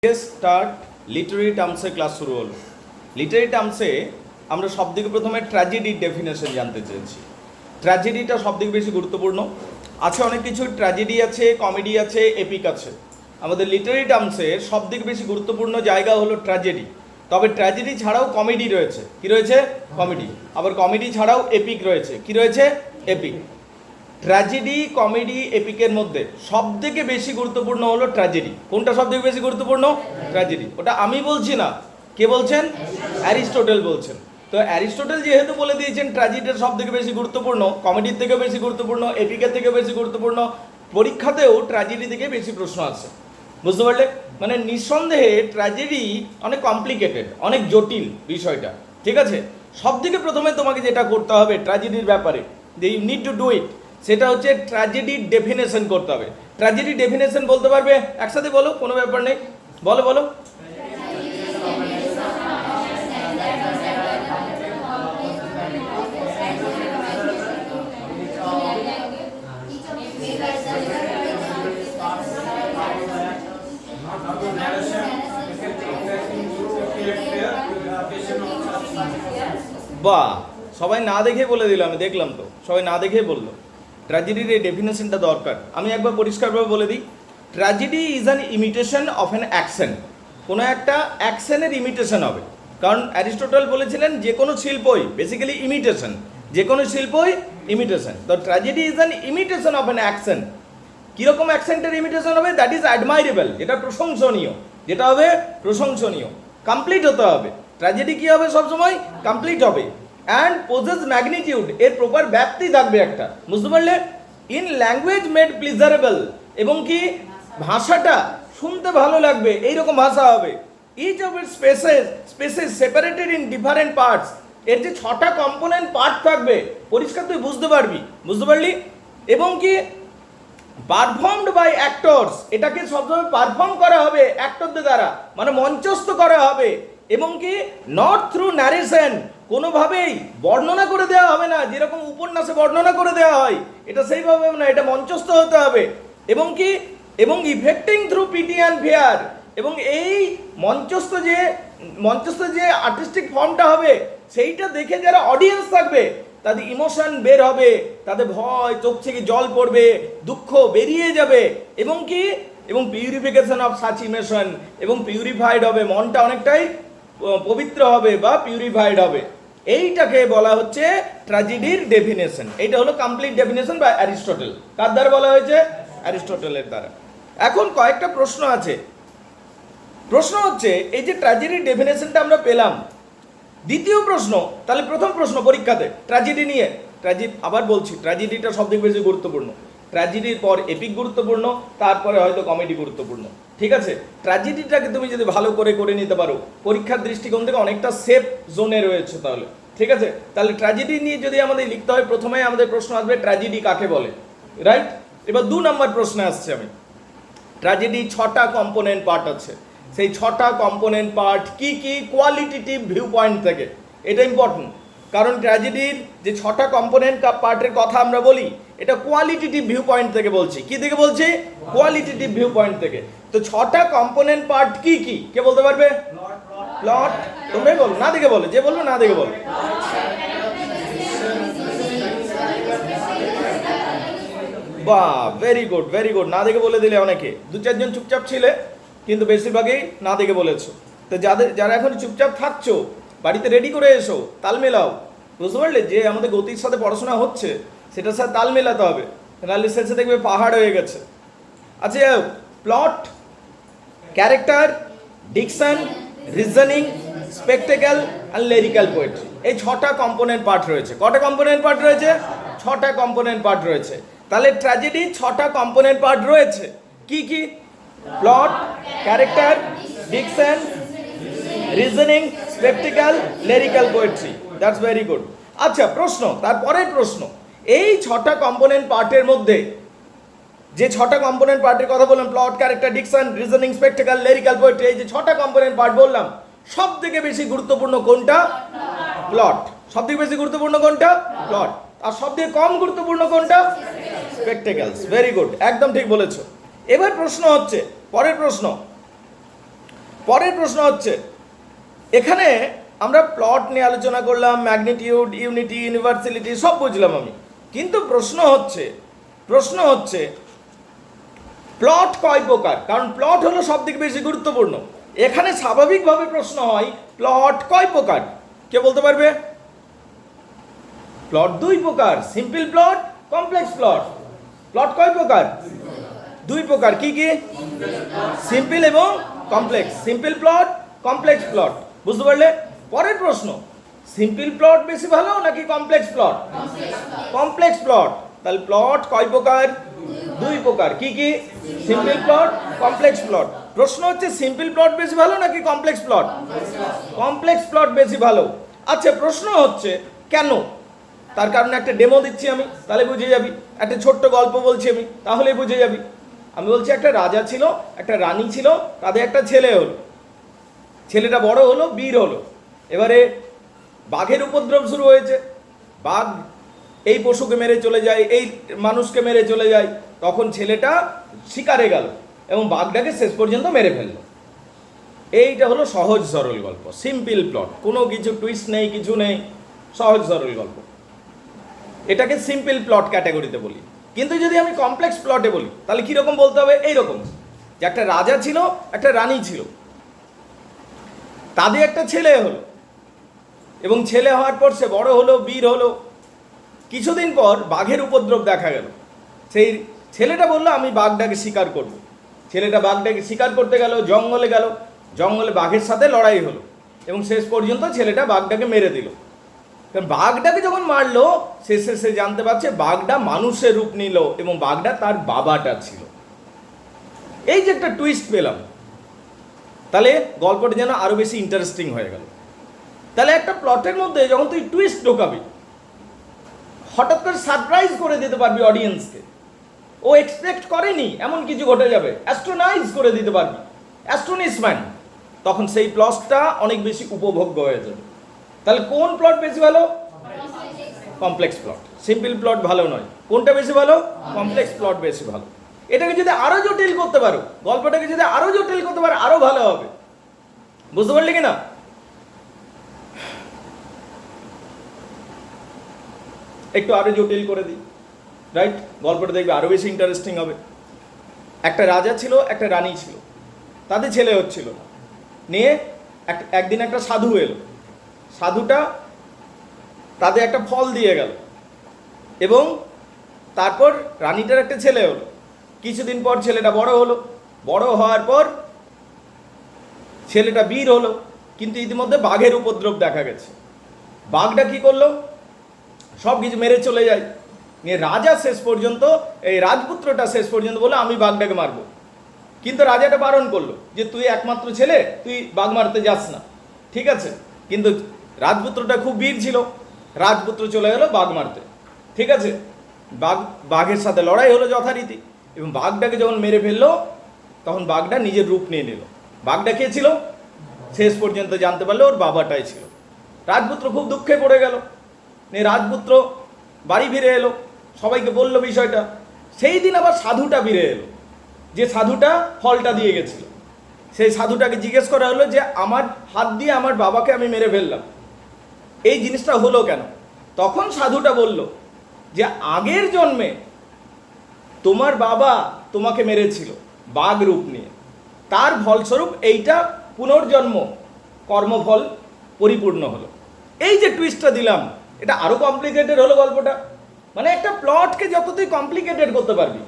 Start literary টার্মসে class শুরু হলো। Literary টার্মসে আমরা সবথেকে প্রথমে ট্র্যাজেডির ডেফিনেশন জানতে চেয়েছি। ট্র্যাজেডিটা সবথেকে বেশি গুরুত্বপূর্ণ। আছে অনেক কিছু, ট্র্যাজেডি আছে, কমেডি আছে, এপিক আছে। আমাদের লিটারি টার্মসে সবথেকে বেশি গুরুত্বপূর্ণ জায়গা হলো ট্র্যাজেডি। তবে ট্র্যাজেডি ছাড়াও কমেডি রয়েছে। কি রয়েছে? কমেডি। আবার কমেডি ছাড়াও এপিক রয়েছে। কি রয়েছে? এপিক। ট্র্যাজেডি, কমেডি, এপিকের মধ্যে সবথেকে বেশি গুরুত্বপূর্ণ হলো ট্র্যাজেডি। কোনটা সবথেকে বেশি গুরুত্বপূর্ণ? ট্র্যাজেডি। ওটা আমি বলছি না, কে বলছেন? অ্যারিস্টটল বলছেন। তো অ্যারিস্টটল যেহেতু বলে দিয়েছেন ট্র্যাজেডিটা সবথেকে বেশি গুরুত্বপূর্ণ, কমেডির থেকেও বেশি গুরুত্বপূর্ণ, এপিকের থেকেও বেশি গুরুত্বপূর্ণ, পরীক্ষাতেও ট্র্যাজেডি থেকে বেশি প্রশ্ন আছে। বুঝতে পারলে? মানে নিঃসন্দেহে ট্র্যাজেডি অনেক কমপ্লিকেটেড, অনেক জটিল বিষয়টা। ঠিক আছে? সবথেকে প্রথমে তোমাকে যেটা করতে হবে ট্র্যাজেডির ব্যাপারে, যে you need to do it, সেটা হচ্ছে ট্র্যাজেডির ডেফিনেশন করতে হবে। ট্র্যাজেডি ডেফিনেশন বলতে পারবে? একসাথে বলো, কোনো ব্যাপার নেই, বলো বলো। বাহ, সবাই না দেখে বলে দিল, আমি দেখলাম তো সবাই না দেখে বললো। ট্র্যাজেডির এই ডেফিনেশনটা দরকার। আমি একবার পরিষ্কারভাবে বলে দিই, tragedy is an imitation of an action. কোনো একটা অ্যাকশনের ইমিটেশন হবে। কারণ অ্যারিস্টটল বলেছিলেন যে কোনো শিল্পই বেসিক্যালি ইমিটেশন, যে কোনো শিল্পই ইমিটেশন। তো tragedy is an imitation of an action. কীরকম অ্যাকশনটার ইমিটেশন হবে? দ্যাট ইজ অ্যাডমাইরেবল, যেটা প্রশংসনীয়, যেটা হবে প্রশংসনীয়, কমপ্লিট হতে হবে। ট্র্যাজেডি কী হবে? সবসময় কমপ্লিট হবে। অ্যান্ড পোজেস ম্যাগনিটিউড, এর প্রপার ব্যাপ্তি থাকবে একটা। বুঝতে পারলে? ইন ল্যাঙ্গুয়েজ মেড প্লিজারেবল, এবং কি ভাষাটা শুনতে ভালো লাগবে এইরকম ভাষা হবে। Each of it spaces separated in different parts, এর যে 6টা কম্পোনেন্ট পার্ট থাকবে পরিষ্কার তুই বুঝতে পারবি। বুঝতে পারলি? এবং কি পারফর্মড বাই অ্যাক্টরস, এটাকে সবসময় পারফর্ম করা হবে অ্যাক্টরদের দ্বারা, মানে মঞ্চস্থ করা হবে। এবং কি নট থ্রু ন্যারেশন, কোনোভাবেই বর্ণনা করে দেওয়া হবে না, যেরকম উপন্যাসে বর্ণনা করে দেওয়া হয়, এটা সেইভাবে না, এটা মঞ্চস্থ হতে হবে। এবং কি এবং affecting through PT and fair, এবং এই মঞ্চস্থ যে আর্টিস্টিক ফর্মটা হবে, সেইটা দেখে যারা অডিয়েন্স থাকবে তাদের ইমোশন বের হবে, তাদের ভয়, চোখ থেকে জল পড়বে, দুঃখ বেরিয়ে যাবে। এবং কি এবং পিউরিফিকেশন অফ সাচ ইমোশন, এবং পিউরিফাইড হবে, মনটা অনেকটাই পবিত্র হবে বা পিউরিফাইড হবে। এইটাকে বলা হচ্ছে ট্র্যাজেডির ডেফিনেশন। এইটা হলো কমপ্লিট ডেফিনেশন বা অ্যারিস্টটল। কার দ্বারা বলা হয়েছে? অ্যারিস্টটলের দ্বারা। এখন কয়েকটা প্রশ্ন আছে। প্রশ্ন হচ্ছে, এই যে ট্র্যাজেডির ডেফিনেশনটা আমরা পেলাম, দ্বিতীয় প্রশ্ন, তাহলে প্রথম প্রশ্ন পরীক্ষাতে ট্র্যাজেডি নিয়ে, আবার বলছি ট্র্যাজেডিটা সবথেকে বেশি গুরুত্বপূর্ণ। ট্র্যাজেডির পর এপিক গুরুত্বপূর্ণ, তারপরে হয়তো কমেডি গুরুত্বপূর্ণ। ঠিক আছে? ট্র্যাজেডিটাকে তুমি যদি ভালো করে নিতে পারো, পরীক্ষার দৃষ্টিকোণ থেকে অনেকটা সেফ জোনে রয়েছে তাহলে। ঠিক আছে? তাহলে ট্র্যাজেডি নিয়ে যদি আমাদের লিখতে হয়, প্রথমে আমাদের প্রশ্ন আসবে ট্র্যাজেডি কাকে বলে। রাইট? এবার 2 নম্বর প্রশ্নে আসছে আমি। ট্র্যাজেডি 6টা কম্পোনেন্ট পার্ট আছে। সেই 6টা কম্পোনেন্ট পার্ট কি কি কোয়ালিটেটিভ ভিউ পয়েন্ট থেকে, এটা ইম্পর্টেন্ট। কারণ ট্র্যাজেডির যে 6টা কম্পোনেন্ট পার্টের কথা আমরা বলি, এটা কোয়ালিটেটিভ ভিউ পয়েন্ট থেকে বলছি। কি থেকে বলছি? কোয়ালিটেটিভ ভিউ পয়েন্ট থেকে। তো 6টা কম্পোনেন্ট পার্ট কি কি, কে বলতে পারবে? প্লট। তোমরাই বলো, না দেখে বলো, যে বললো না দেখে বলো। বাহ, ভেরি গুড ভেরি গুড, না দেখে বলে দিলে অনেকে। 2-4 জন চুপচাপ ছিলে, কিন্তু বেশিরভাগই না দেখে বলেছো। তো যারা এখন চুপচাপ থাকছো, বাড়িতে রেডি করে এসো, তাল মেলাও। বুঝতে পারলে? যে আমাদের গতির সাথে পড়াশোনা হচ্ছে, সেটার সাথে তাল মেলাতে হবে, নাহলে শেষে দেখবে পাহাড় হয়ে গেছে। আচ্ছা, plot, character, diction, reasoning, spectacle and lyrical poetry, এই 6টা কম্পোনেন্ট পার্ট রয়েছে। কটা কম্পোনেন্ট পার্ট রয়েছে? 6টা কম্পোনেন্ট পার্ট রয়েছে। তাহলে ট্র্যাজেডি 6টা কম্পোনেন্ট পার্ট রয়েছে। কি কি? Plot, character, diction, reasoning, spectacle, lyrical poetry. That's very good. আচ্ছা, প্রশ্ন, তারপরের প্রশ্ন, এই 6টা কম্পোনেন্ট পার্টের মধ্যে যে 6টা কম্পোনেন্ট পার্টের কথা বললাম, plot, character, diction, reasoning, spectacle, lyrical poetry, এই যে 6টা কম্পোনেন্ট পার্ট বললাম, সব থেকে বেশি গুরুত্বপূর্ণ কোনটা? প্লট। সব থেকে বেশি গুরুত্বপূর্ণ কোনটা? প্লট। আর সব থেকে কম গুরুত্বপূর্ণ কোনটা? স্পেকটেকলস। ভেরি গুড, একদম ঠিক বলেছো। এবার প্রশ্ন হচ্ছে, পরের প্রশ্ন, পরের প্রশ্ন হচ্ছে, এখানে আমরা প্লট নিয়ে আলোচনা করলাম, ম্যাগনিটিউড, ইউনিটি, ইউনিভার্সালিটি সব বুঝলাম আমি, কিন্তু প্রশ্ন হচ্ছে প্লট কয় প্রকার? কারণ প্লট হলো সব থেকে বেশি গুরুত্বপূর্ণ। এখানে স্বাভাবিকভাবে প্রশ্ন হয় প্লট কয় প্রকার, কে বলতে পারবে? প্লট দুই প্রকার, simple plot, complex plot. Plot কয় প্রকার? দুই প্রকার। কি কি? সিম্পল এবং complex. Simple plot, complex plot. বুঝতে পারলে? পরের প্রশ্ন, সিম্পল প্লট বেশি ভালো নাকি কমপ্লেক্স প্লট? Complex plot. তাহলে প্লট কয় প্রকার? দুই প্রকার। কি কি? Simple plot, complex plot. প্রশ্ন হচ্ছে সিম্পল প্লট বেশি ভালো নাকি কমপ্লেক্স প্লট? কমপ্লেক্স প্লট বেশি ভালো। আচ্ছা, প্রশ্ন হচ্ছে কেন? তার কারণে একটা ডেমো দিচ্ছি আমি, তাহলে বুঝে যাবি। একটা ছোট্ট গল্প বলছি আমি, তাহলে বুঝে যাবি। আমি বলছি একটা রাজা ছিল, একটা রানী ছিল, তাদের একটা ছেলে হলো। ছেলেটা বড় হলো, বীর হলো। এবারে বাঘের উপদ্রব শুরু হয়েছে। বাঘ এই পশুকে মেরে চলে যায়, এই মানুষকে মেরে চলে যায়। তখন ছেলেটা শিকারে গেল এবং বাঘটাকে শেষ পর্যন্ত মেরে ফেললো। এইটা হলো সহজ সরল গল্প, সিম্পল প্লট, কোনো কিছু টুইস্ট নেই, কিছু নেই, সহজ সরল গল্প। এটাকে সিম্পল প্লট ক্যাটাগরিতে বলি। কিন্তু যদি আমি কমপ্লেক্স প্লটে বলি, তাহলে কীরকম বলতে হবে? এইরকম যে একটা রাজা ছিল, একটা রানী ছিল, তাদের একটা ছেলে হলো এবং ছেলে হওয়ার পর সে বড় হলো, বীর হলো। কিছুদিন পর বাঘের উপদ্রব দেখা গেল। সেই ছেলেটা বললো আমি বাঘটাকে শিকার করব। ছেলেটা বাঘটাকে শিকার করতে গেল, জঙ্গলে গেল। জঙ্গলে বাঘের সাথে লড়াই হলো এবং শেষ পর্যন্ত ছেলেটা বাঘটাকে মেরে দিল। কারণ বাঘটাকে যখন মারলো, শেষে সে জানতে পারছে বাঘটা মানুষের রূপ নিল এবং বাঘটা তার বাবাটা ছিল। এই যে একটা টুইস্ট পেলাম, তাহলে গল্পটা যেন আরো বেশি ইন্টারেস্টিং হয়ে গেল। তাহলে একটা প্লটের মধ্যে যখন তুই টুইস্ট ঢোকাবি, হঠাৎ করে সারপ্রাইজ করে দিতে পারবি অডিয়েন্সকে। ও এক্সপেক্ট করেনি এমন কিছু ঘটে যাবে, অ্যাস্ট্রোনাইজ করে দিতে পারবি, অ্যাস্ট্রোনিশমেন্ট। তখন সেই প্লটটা অনেক বেশি উপভোগ্য হয়ে যাবে। তাহলে কোন প্লট বেশি ভালো? Complex plot. সিম্পল প্লট ভালো নয়। কোনটা বেশি ভালো? কমপ্লেক্স প্লট বেশি ভালো। এটাকে যদি আরো জটিল করতে পারো, গল্পটাকে যদি আরো জটিল করতে পারো, আরো ভালো হবে। বুঝতে পারলি কিনা? একটু আরো জটিল করে দিই, রাইট? গল্পটা দেখবে আরো বেশি ইন্টারেস্টিং হবে। একটা রাজা ছিল, একটা রানী ছিল, তাদের ছেলে হচ্ছিল না। নিয়ে একদিন একটা সাধু এলো। সাধুটা তাদের একটা ফল দিয়ে গেল এবং তারপর রানীটার একটা ছেলে হলো। কিছুদিন পর ছেলেটা বড় হলো। বড় হওয়ার পর ছেলেটা বীর হলো, কিন্তু ইতিমধ্যে বাঘের উপদ্রব দেখা গেছে। বাঘটা কি করলো? সব কিছু মেরে চলে যায়। নিয়ে রাজা শেষ পর্যন্ত, এই রাজপুত্রটা শেষ পর্যন্ত বললো আমি বাঘটাকে মারবো। কিন্তু রাজাটা বারণ করলো যে তুই একমাত্র ছেলে, তুই বাঘ মারতে যাস না, ঠিক আছে? কিন্তু রাজপুত্রটা খুব বীর ছিল। রাজপুত্র চলে গেলো বাঘ মারতে, ঠিক আছে? বাঘের সাথে লড়াই হলো যথারীতি এবং বাঘটাকে যখন মেরে ফেললো, তখন বাঘটা নিজের রূপ নিয়ে নিল। বাঘটা কে ছিল? শেষ পর্যন্ত জানতে পারলো ওর বাবাটাই ছিল। রাজপুত্র খুব দুঃখে পড়ে গেল। নিয়ে রাজপুত্র বাড়ি ফিরে এলো, সবাইকে বলল বিষয়টা। সেই দিন আবার সাধুটা ফিরে এলো, যে সাধুটা ফলটা দিয়ে গেছিল। সেই সাধুটাকে জিজ্ঞেস করা হলো যে আমার হাত দিয়ে আমার বাবাকে আমি মেরে ফেললাম, এই জিনিসটা হলো কেন? তখন সাধুটা বলল যে আগের জন্মে তোমার বাবা তোমাকে মেরেছিল বাঘ রূপ নিয়ে, তার ফলস্বরূপ এইটা পুনর্জন্ম, কর্মফল পরিপূর্ণ হলো। এই যে টুইস্টটা দিলাম, এটা আরো কমপ্লিকেটেড হলো গল্পটা। মানে একটা প্লটকে যত তুই কমপ্লিকেটেড করতে পারবি,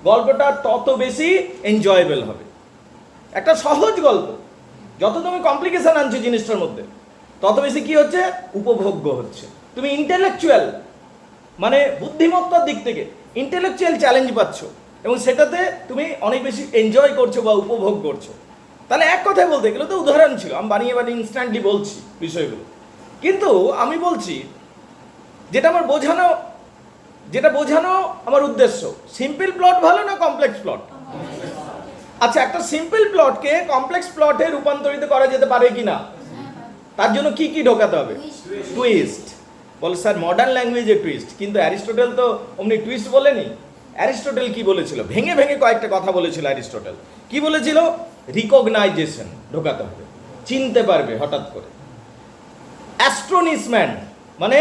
গল্পটা তত বেশি এনজয়েবল হবে। একটা সহজ গল্প যত তুমি কমপ্লিকেশন আনছো জিনিসটার মধ্যে, তত বেশি কি হচ্ছে? উপভোগ্য হচ্ছে। তুমি ইন্টেলেকচুয়াল, মানে বুদ্ধিমত্তার দিক থেকে ইন্টেলেকচুয়াল চ্যালেঞ্জ পাচ্ছ এবং সেটাতে তুমি অনেক বেশি এনজয় করছো বা উপভোগ করছো। তাহলে এক কথায় বলতে গেলে তো উদাহরণ ছিল, আমি বানিয়ে ইনস্ট্যান্টলি বলছি বিষয়গুলো। কিন্তু আমি বলছি যেটা বোঝানো আমার উদ্দেশ্য, সিম্পল প্লট ভালো না কমপ্লেক্স প্লট? আচ্ছা, একটা সিম্পল প্লটকে কমপ্লেক্স প্লটে রূপান্তরিত করা যেতে পারে কিনা? তার জন্য কি কি ঢোকাতে হবে? টুইস্ট। বলে স্যার মডার্ন ল্যাঙ্গুয়েজে টুইস্ট, কিন্তু অ্যারিস্টটল তো অমনি টুইস্ট বলেনি। অ্যারিস্টটল কি বলেছিল? ভেঙে ভেঙে কয়েকটা কথা বলেছিল অ্যারিস্টটল। কি বলেছিল? রিকগনাইজেশন ঢোকাতে হবে, চিনতে পারবে হঠাৎ করে। অ্যাস্ট্রনিসমেন্ট মানে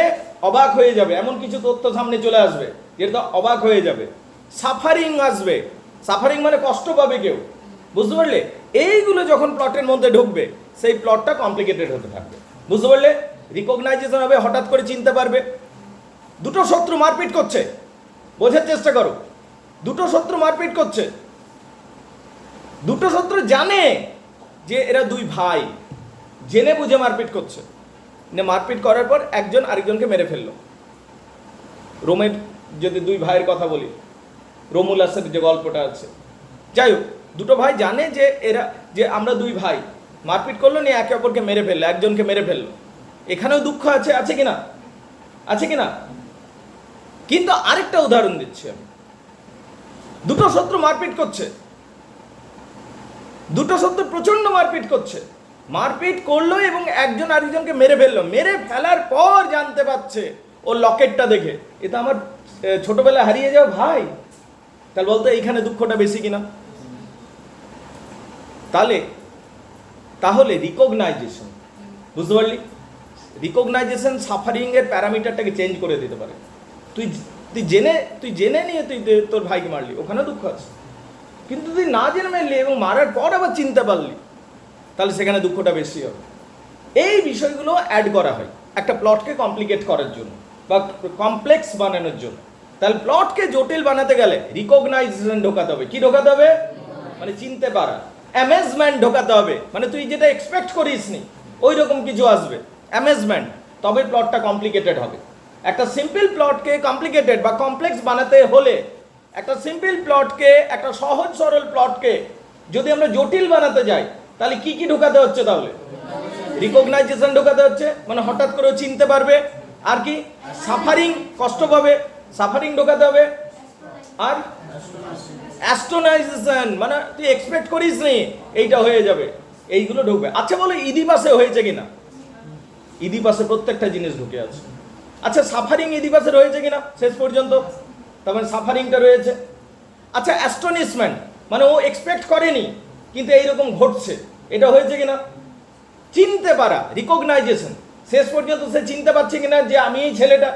অবাক হয়ে যাবে, এমন কিছু তথ্য সামনে চলে আসবে যেটা অবাক হয়ে যাবে। সাফারিং আসবে, সাফারিং মানে কষ্ট পাবে কেউ, বুঝতে পারলে? এইগুলো যখন প্লটের মধ্যে ঢুকবে সেই প্লটটা কমপ্লিকেটেড হতে থাকবে, বুঝতে পারলে? রিকগনাইজেশন হবে, হঠাৎ করে চিনতে পারবে। দুটো শত্রু মারপিট করছে, বোঝার চেষ্টা করো, দুটো শত্রু মারপিট করছে, দুটো শত্রু জানে যে এরা দুই ভাই, জেনে বুঝে মারপিট করছে। মারপিট করার পর একজন আরেকজনকে মেরে ফেললো। রোমের যদি দুই ভাইয়ের কথা বলি, রোমুলাসের যে গল্পটা আছে, যাই হোক, দুটো ভাই জানে যে এরা যে আমরা দুই ভাই, মারপিট করলো, নিয়ে একে অপরকে মেরে ফেললো, একজনকে মেরে ফেললো। এখানেও দুঃখ আছে, আছে কিনা? আছে কিনা? কিন্তু আরেকটা উদাহরণ দিচ্ছি আমি। দুটো শত্রু মারপিট করছে, দুটো শত্রু প্রচন্ড মারপিট করছে, মারপিট করলো এবং একজন আরেকজনকে মেরে ফেললো। মেরে ফেলার পর জানতে পারছে ও লকেটটা দেখে, এটা আমার ছোটবেলায় হারিয়ে যাও ভাই। তাহলে বলতো এইখানে দুঃখটা বেশি কিনা? তাহলে রিকগনাইজেশন, বুঝতে পারলি? রিকগনাইজেশন সাফারিং এর প্যারামিটারটাকে চেঞ্জ করে দিতে পারে। তুই জেনে নিয়ে তুই তোর ভাইকে মারলি, ওখানে দুঃখ আছে। কিন্তু তুই না জেনে মারলি এবং মারার পর আবার চিনতে পারলি, তাহলে সেখানে দুঃখটা বেশি হবে। এই বিষয়গুলো অ্যাড করা হয় একটা প্লটকে কমপ্লিকেট করার জন্য বা কমপ্লেক্স বানানোর জন্য। তাহলে প্লটকে জটিল বানাতে গেলে রিকগনাইজেশন ঢোকাতে হবে। কি ঢোকাতে হবে? মানে চিনতে পারা। অ্যামেজমেন্ট ঢোকাতে হবে, মানে তুই যেটা এক্সপেক্ট করিসনি ওই রকম কিছু আসবে, অ্যামেজমেন্ট। তবে প্লটটা কমপ্লিকেটেড হবে। একটা সিম্পল প্লটকে কমপ্লিকেটেড বা কমপ্লেক্স বানাতে হলে, একটা সিম্পল প্লটকে, একটা সহজ সরল প্লটকে যদি আমরা জটিল বানাতে যাই, তাহলে কি কি ঢোকাতে হচ্ছে? তাহলে রিকগনাইজেশন ঢোকাতে হচ্ছে, মানে হঠাৎ করে চিনতে পারবে। আর কি? সাফারিং, কষ্ট পাবে, সাফারিং ঢোকাতে হবে। আর অ্যাস্ট্রোনাইজেশন মানে তুই এক্সপেক্ট করিস নি এইটা হয়ে যাবে, এইগুলো ঢুকবে। আচ্ছা বলো ইদিপাসে হয়েছে কিনা? ইদিপাসে প্রত্যেকটা জিনিস ঢুকে আছে। আচ্ছা সাফারিং ইদিপাসে রয়েছে কিনা শেষ পর্যন্ত? তার মানে সাফারিংটা রয়েছে। আচ্ছা অ্যাস্ট্রনিশমেন্ট মানে ও এক্সপেক্ট করেনি কিন্তু এইরকম ঘটছে, এটা হয়েছে কিনা? চিনতে পারা, রিকগনাইজেশন, শেষ পর্যন্ত সে চিনতে পারছে কিনা যে আমি এই ছেলেটা।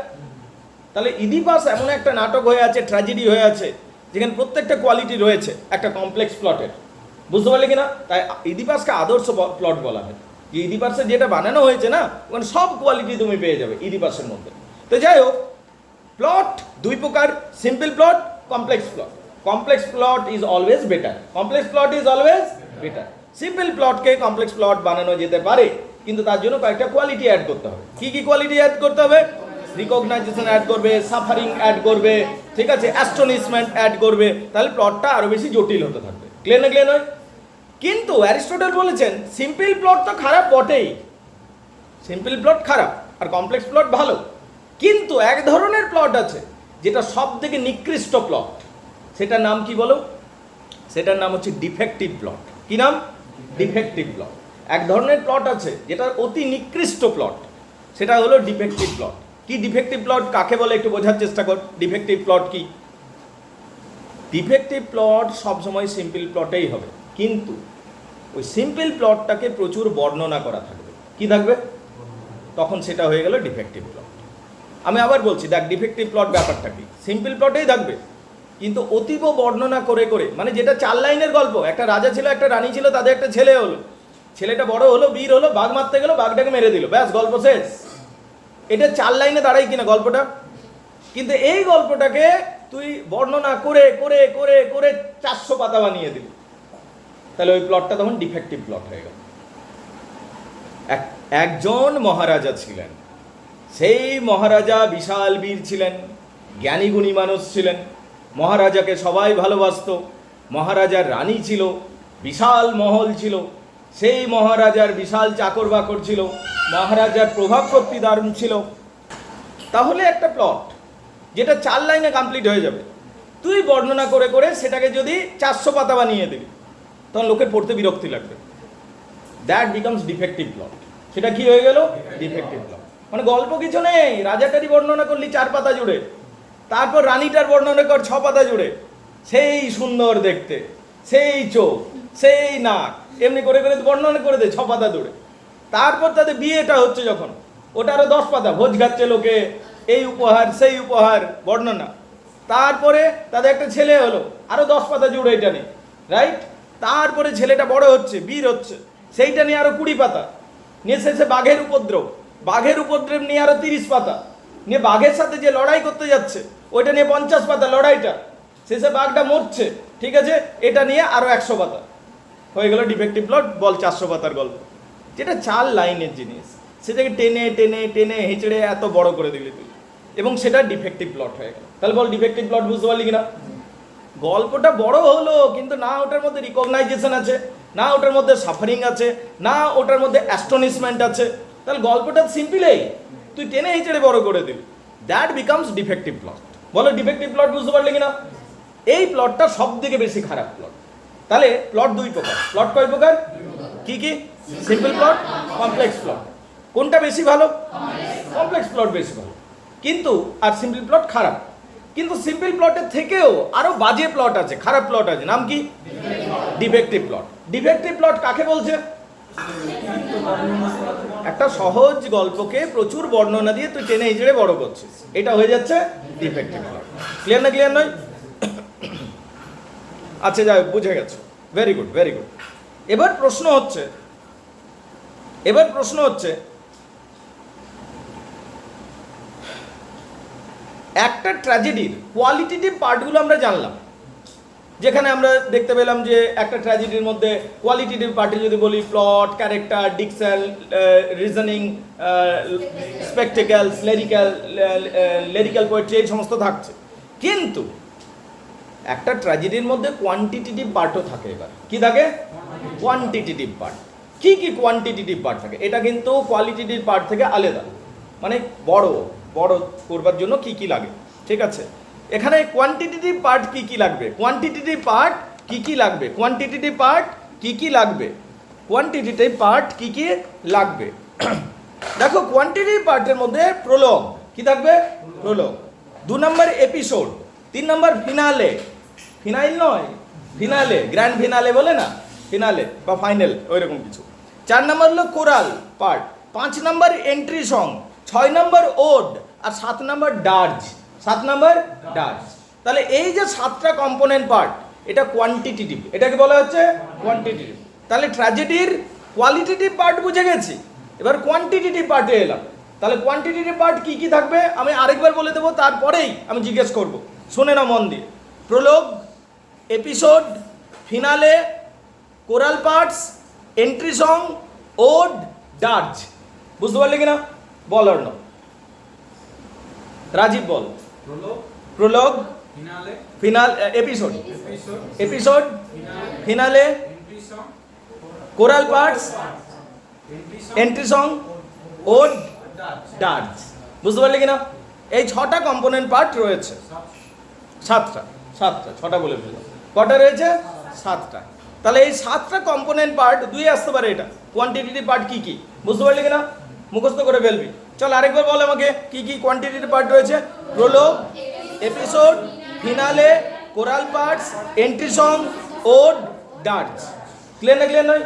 তাহলে ইদিপাস এমন একটা নাটক হয়ে আছে, ট্র্যাজেডি হয়ে আছে, যেখানে প্রত্যেকটা কোয়ালিটি রয়েছে একটা কমপ্লেক্স প্লটের, বুঝতে পারলে কিনা? তাই ইদিপাসকে আদর্শ প্লট বলা হয়। যে ইদিপাসে যেটা বানানো হয়েছে না, ওখানে সব কোয়ালিটি তুমি পেয়ে যাবে ইদিপাসের মধ্যে। তো যাই হোক, প্লট দুই প্রকার, simple plot, complex plot. Complex plot is always better, complex plot is always better. Simple প্লটকে কমপ্লেক্স প্লট বানানো যেতে পারে, কিন্তু তার জন্য কয়েকটা কোয়ালিটি অ্যাড করতে হবে। কি কি কোয়ালিটি অ্যাড করতে হবে? রিকগনাইজেশন অ্যাড করবে, সাফারিং অ্যাড করবে, ঠিক আছে, অ্যাস্ট্রনিশমেন্ট অ্যাড করবে, তাহলে প্লটটা আরো বেশি জটিল হতে থাকবে। ক্লিয়ার না? ক্লিয়ার নয়? কিন্তু অ্যারিস্টটল বলেছেন সিম্পল প্লট তো খারাপ বটেই, সিম্পল প্লট খারাপ আর কমপ্লেক্স প্লট ভালো। কিন্তু এক ধরনের প্লট আছে যেটা সব থেকে নিকৃষ্ট প্লট, সেটার নাম কি বলো? সেটার নাম হচ্ছে ডিফেক্টিভ প্লট। কি নাম? Defective plot. এক ধরনের প্লট আছে যেটা অতি নিকৃষ্ট প্লট, সেটা হলো ডিফেক্টিভ প্লট। কি ডিফেক্টিভ প্লট কাকে বলে একটু বোঝার চেষ্টা কর। ডিফেক্টিভ প্লট কি? ডিফেক্টিভ প্লট সবসময় সিম্পল প্লটেই হবে, কিন্তু ওই সিম্পল প্লটটাকে প্রচুর বর্ণনা করা থাকবে। কি থাকবে? তখন সেটা হয়ে গেল ডিফেক্টিভ প্লট। আমি আবার বলছি, দেখ ডিফেক্টিভ প্লট ব্যাপারটা কি, সিম্পল প্লটেই থাকবে কিন্তু অতীব বর্ণনা করে করে, মানে যেটা 4 লাইনের গল্প, একটা রাজা ছিল, একটা রানী ছিল, তাদের একটা ছেলে হলো, ছেলেটা বড় হলো, বীর হলো, বাঘ মারতে গেল, বাঘটাকে মেরে দিল, ব্যাস গল্প শেষ। এটা 4 লাইনে দাঁড়াই কিনা গল্পটা? কিন্তু এই গল্পটাকে তুই বর্ণনা করে করে করে করে 400 পাতা বানিয়ে দিলি, তাহলে ওই প্লটটা তখন ডিফেক্টিভ প্লট হয়ে গেল। একজন মহারাজা ছিলেন, সেই মহারাজা বিশাল বীর ছিলেন, জ্ঞানী গুণী মানুষ ছিলেন, মহারাজাকে সবাই ভালোবাসত। মহারাজার রানী ছিল, বিশাল মহল ছিল, সেই মহারাজার বিশাল চাকর বাকর ছিল, মহারাজার প্রভাব শক্তি দারুণ ছিল। তাহলে একটা প্লট যেটা 4 লাইনে কমপ্লিট হয়ে যাবে, তুই বর্ণনা করে করে সেটাকে যদি 400 পাতা বানিয়ে দিবি, তখন লোকের পড়তে বিরক্তি লাগবে। That becomes defective plot. সেটা কি হয়ে গেল? Defective plot. মানে গল্প কিছু নেই, রাজাটারই বর্ণনা করলি 4 পাতা জুড়ে, তারপর রানীটার বর্ণনা কর 6 পাতা জুড়ে, সেই সুন্দর দেখতে, সেই চোখ, সেই নাক, এমনি করে করে বর্ণনা করে দেয় 6 পাতা দূরে। তারপর তাদের বিয়েটা হচ্ছে যখন, ওটা আরো 10 পাতা, ভোজ খাচ্ছে লোকে, এই উপহার সেই উপহার বর্ণনা। তারপরে তাদের একটা ছেলে হলো, আরো 10 পাতা জুড়ে এটা নিয়ে, রাইট? তারপরে ছেলেটা বড় হচ্ছে, বীর হচ্ছে, সেইটা নিয়ে আরো 20 পাতা, নিয়ে শেষে বাঘের উপদ্রব, বাঘের উপদ্রব নিয়ে আরো 30 পাতা, নিয়ে বাঘের সাথে যে লড়াই করতে যাচ্ছে ওইটা নিয়ে 50 পাতা লড়াইটা, শেষে বাঘটা মরছে, ঠিক আছে, এটা নিয়ে আরো 100 পাতা, হয়ে গেল ডিফেক্টিভ প্লট। বল 400 পাতার গল্প, যেটা 4 লাইনের জিনিস, সেটাকে টেনে টেনে টেনে হেঁচড়ে এত বড় করে দিলি তুই, এবং সেটা ডিফেক্টিভ প্লট হয়ে গেল। তাহলে বল ডিফেক্টিভ প্লট বুঝতে পারলি কিনা? গল্পটা বড় হলো, কিন্তু না ওটার মধ্যে রিকগনাইজেশন আছে, না ওটার মধ্যে সাফারিং আছে, না ওটার মধ্যে অ্যাস্টনিশমেন্ট আছে। তাহলে গল্পটা সিম্পলই তুই টেনে হিঁচড়ে বড় করে দিবি, দ্যাট বিকামস ডিফেক্টিভ প্লট। বলো ডিফেক্টিভ প্লট বুঝতে পারলে কিনা? এই প্লটটা সব থেকে বেশি খারাপ প্লট। তাহলে প্লট 2 প্রকার। প্লট কয় প্রকার? কি কি? Simple plot, complex plot. কোনটা বেশি ভালো? কমপ্লেক্স প্লট বেশি ভালো, কিন্তু আর সিম্পল প্লট খারাপ। কিন্তু সিম্পল প্লটের থেকেও আরো বাজে প্লট আছে, খারাপ প্লট আছে, নাম কি? Defective plot. ডিফেক্টিভ প্লট কাকে বলছে? একটা সহজ গল্পকে প্রচুর বর্ণনা দিয়ে তুই টেনে হিচড়ে বড় করছিস, এটা হয়ে যাচ্ছে ডিফেক্টিভ প্লট। ক্লিয়ার না? ক্লিয়ার নয়? আচ্ছা, যাই, বুঝে গেছো, ভেরি গুড, ভেরি গুড। এবার প্রশ্ন হচ্ছে একটা ট্র্যাজেডির কোয়ালিটেটিভ পার্টগুলো আমরা জানলাম, যেখানে আমরা দেখতে পেলাম যে একটা ট্র্যাজেডির মধ্যে কোয়ালিটেটিভ পার্টে যদি বলি plot, character, diction, reasoning, spectacles, lyrical poetry, এই সমস্ত থাকছে। কিন্তু একটা ট্র্যাজেডির মধ্যে কোয়ান্টিটেটিভ পার্টও থাকে। এবার কি থাকে? Quantitative part. কি কি কোয়ান্টিটেটিভ পার্ট থাকে? এটা কিন্তু কোয়ালিটেটিভ পার্ট থেকে আলাদা, মানে বড় বড় করবার জন্য কি কি লাগে, ঠিক আছে? এখানে কোয়ান্টিটেটিভ পার্ট কি কি লাগবে? কোয়ান্টিটেটিভ পার্ট কি কি লাগবে? কোয়ান্টিটেটিভ পার্ট কি কি লাগবে? কোয়ান্টিটেটিভ পার্ট কি কি লাগবে? দেখো, কোয়ান্টিটেটিভ পার্টের মধ্যে প্রোলগ কি থাকবে? প্রোলগ। 2 নম্বর এপিসোড, 3 নম্বর ফিনালে, ফিনাইল নয়, ফিনালে, গ্র্যান্ড ফিনালে বলে না, ফিনালে বা ফাইনাল, ওই রকম কিছু। 4 নম্বর হলো কোরাল পার্ট, 5 নম্বর এন্ট্রি সং, 6 নম্বর ওড, আর 7 নম্বর ডার্জ। 7 নম্বর ডার্জ। তাহলে এই যে 7টা কম্পোনেন্ট পার্ট, এটা কোয়ান্টিটেটিভ, এটাকে বলা হচ্ছে কোয়ান্টিটেটিভ। তাহলে ট্র্যাজেডির কোয়ালিটেটিভ পার্ট বুঝে গেছি, এবার কোয়ান্টিটেটিভ পার্টে এলাম। তাহলে কোয়ান্টিটেটিভ পার্ট কি কি থাকবে আমি আরেকবার বলে দেবো, তারপরেই আমি জিজ্ঞেস করব, শুনে না মন দিয়ে। Prologue, episode, finale, choral parts, entry song, ode, dirge. বুঝতে পারলে কিনা? বল আর না, রাজীব বল। Prologue, final, episode, finale, choral parts, entry song, ode, dirge. বুঝতে পারলে কিনা? এই 6টা কম্পোনেন্ট পার্ট রয়েছে। 7টা, 6টা বলে ফেললাম। কটা রয়েছে? 7টা। তাহলে এই 7টা কম্পোনেন্ট পার্ট 2 আসতে পারে। এটা কোয়ান্টিটেটিভ পার্ট কি কি বুঝতে পারলি কিনা? মুখস্থ করে ফেলবি। চল আরেকবার বল আমাকে, কি কি কোয়ান্টিটেটিভ পার্ট রয়েছে? Prologue, episode, finale, choral parts, entry song, ode, dirge. Clear না? ক্লিয়ার নয়?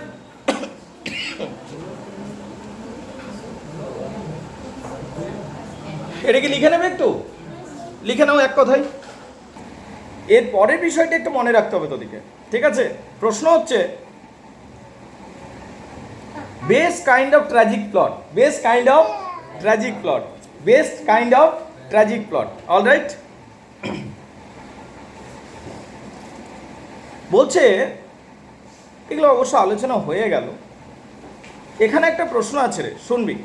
এটা কি লিখে নেবে? একটু লিখে নাও এক কথায়। এর পরের বিষয়টা একটু মনে রাখতে হবে তোদিকে, ঠিক আছে? প্রশ্ন হচ্ছে best kind of tragic plot, best kind of tragic plot, best kind of tragic plot. Alright, বলছে এগুলো অবশ্য আলোচনা হয়ে গেল। এখানে একটা প্রশ্ন আছে রে, শুনবি।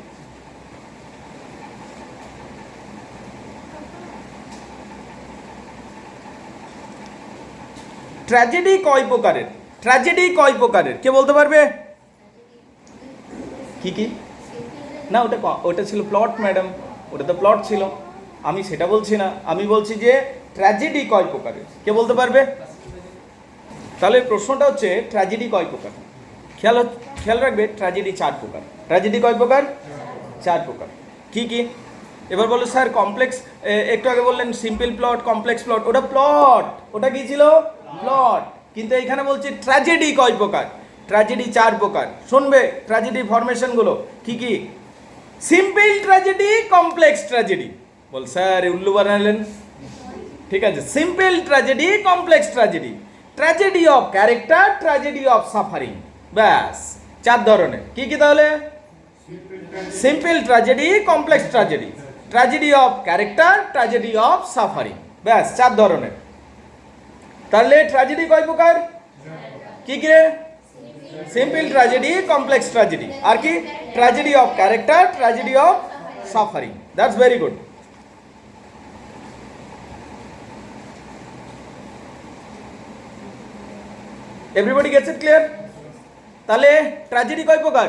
ট্র্যাজেডি কয় প্রকারের? ট্র্যাজেডি কয় প্রকারের কে বলতে পারবে? কি কি? না, ওটা ছিল প্লট ম্যাডাম, ওটা তো প্লট ছিল। আমি সেটা বলছি না, আমি বলছি যে ট্র্যাজেডি কয় প্রকারের কে বলতে পারবে? তাহলে প্রশ্নটা হচ্ছে ট্র্যাজেডি কয় প্রকার। খেয়াল রাখবে, ট্র্যাজেডি 4 প্রকার। ট্র্যাজেডি কয় প্রকার? 4 প্রকার। কি কি? এবার বলো স্যার কমপ্লেক্স, একটু আগে বললেন সিম্পল প্লট, কমপ্লেক্স প্লট। ওটা প্লট, ওটা কি ছিল? প্লট। কিন্তু এখানে বলছি ট্র্যাজেডি কয় প্রকার? ট্র্যাজেডি 4 প্রকার। শুনবে ট্র্যাজেডি ফরমেশনগুলো কি কি? Simple tragedy, complex tragedy. বল স্যার উল্লু বানালেন। ঠিক আছে, simple tragedy, complex tragedy, tragedy of character, tragedy of suffering. ব্যাস 4 ধরনের। কি কি তাহলে? Simple tragedy, complex tragedy, tragedy of character, tragedy of suffering. ব্যাস 4 ধরনের। তাহলে ট্র্যাজেডি কয় প্রকার? কি কি রে? সিম্পল ট্র্যাজেডি, কমপ্লেক্স ট্র্যাজেডি, আর কি? Tragedy of character, tragedy of suffering. That's very good. Everybody gets it clear? তাহলে ট্র্যাজেডি কয় প্রকার?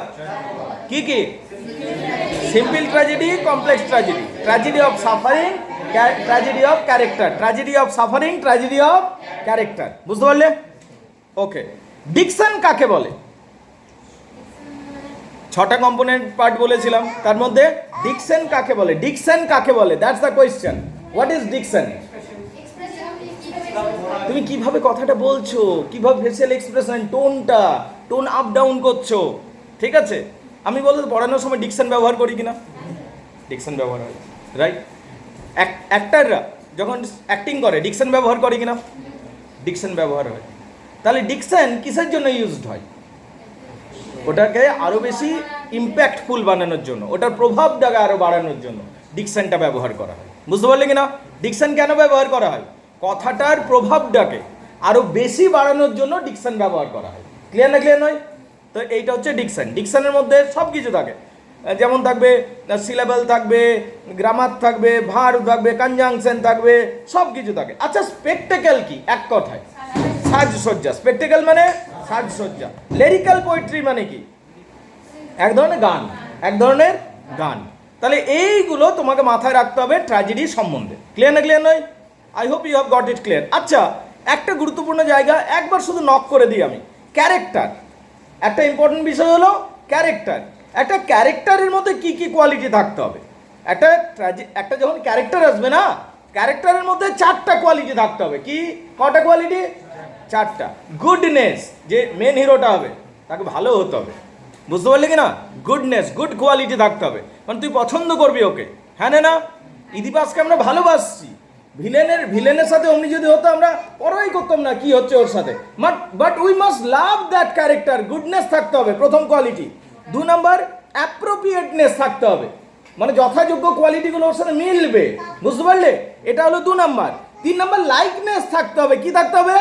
কি কি? Simple tragedy, complex tragedy, tragedy of suffering, tragedy of character, tragedy of suffering, tragedy of character. বুঝতে পারলে? ওকে। Diction কাকে বলে? 6টা কম্পোনেন্ট পার্ট বলেছিলাম, তার মধ্যে ডিকশন কাকে বলে? ডিকশন কাকে বলে? That's the question. What is diction? তুমি কিভাবে কথাটা বলছো, কিভাবে ফেসিয়াল এক্সপ্রেশন, টোনটা, টোন আপ ডাউন করছো, ঠিক আছে? আমি বলতে পড়ানোর সময় ডিকশন ব্যবহার করি কিনা? ডিকশন ব্যবহার হয়, রাইট? অ্যাক্টাররা যখন অ্যাক্টিং করে ডিকশন ব্যবহার করে কিনা? ডিকশন ব্যবহার হয়। তাহলে ডিকশন কিসের জন্য ইউজড হয়? ওটাকে আরও বেশি ইম্প্যাক্টফুল বানানোর জন্য, ওটার প্রভাবটাকে আরও বাড়ানোর জন্য ডিকশনটা ব্যবহার করা হয়। বুঝতে পারলে কিনা? ডিকশন কেন ব্যবহার করা হয়? কথাটার প্রভাবটাকে আরও বেশি বাড়ানোর জন্য ডিকশন ব্যবহার করা হয়। ক্লিয়ার না ক্লিয়ার নয়? তো এইটা হচ্ছে ডিকশন। ডিকশনের মধ্যে সব কিছু থাকে, যেমন থাকবে সিলেবল থাকবে, গ্রামার থাকবে, ভার্ব থাকবে, কনজাংশন থাকবে, সব কিছু থাকে। আচ্ছা, স্পেকটেকল কি? এক কথায় সাজসজ্জা। স্পেকটেকল মানে সাজসজ্জা। লিরিক্যাল পোয়েট্রি মানে কি? এক ধরনের গান, এক ধরনের গান। তাহলে এইগুলো তোমাকে মাথায় রাখতে হবে ট্র্যাজেডি সম্বন্ধে। ক্লিয়ার না ক্লিয়ার নয়? I hope you have got it clear. আচ্ছা, একটা গুরুত্বপূর্ণ জায়গা একবার শুধু নক করে দিই আমি। ক্যারেক্টার একটা ইম্পর্টেন্ট বিষয় হলো ক্যারেক্টার। একটা ক্যারেক্টারের মধ্যে কি কি কোয়ালিটি থাকতে হবে? একটা যখন ক্যারেক্টার আসবে না, ক্যারেক্টারের মধ্যে 4টা কোয়ালিটি থাকতে হবে। কি কটা কোয়ালিটি? 4টা। গুডনেস, যে মেন হিরোটা হবে তাকে ভালো হতে হবে। বুঝতে পারলে কি না? গুডনেস, গুড কোয়ালিটি থাকতে হবে, মানে তুই পছন্দ করবি ওকে। হ্যাঁ না? ইদিপাসকে আমরা ভালোবাসছি, ভিলেনের সাথে অমনি যদি হতো আমরা পরোয়াই করতাম না কি হচ্ছে ওর সাথে। But we must love that character. Goodness থাকতে হবে প্রথম কোয়ালিটি। 2 নাম্বার অ্যাপ্রোপ্রিয়েটনেস থাকতে হবে, মানে যথাযোগ্য কোয়ালিটিগুলো ওর সাথে মিলবে। বুঝতে পারলে? এটা হলো 2 নাম্বার। 3 নাম্বার লাইকনেস থাকতে হবে। কি থাকতে হবে?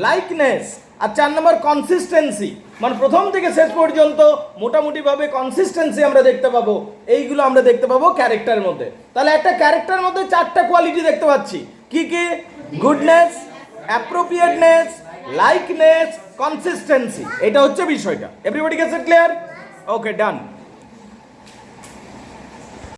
লাইকনেস। আর 4 নাম্বার কনসিস্টেন্সি, মানে প্রথম থেকে শেষ পর্যন্ত মোটামুটিভাবে কনসিস্টেন্সি আমরা দেখতে পাবো। এইগুলো আমরা দেখতে পাবো ক্যারেক্টারের মধ্যে। তাহলে একটা ক্যারেক্টারের মধ্যে 4টা কোয়ালিটি দেখতে পাচ্ছি। কি কি? Goodness, appropriateness, likeness, consistency. এটা হচ্ছে বিষয়টা। Everybody gets it clear? Okay, done.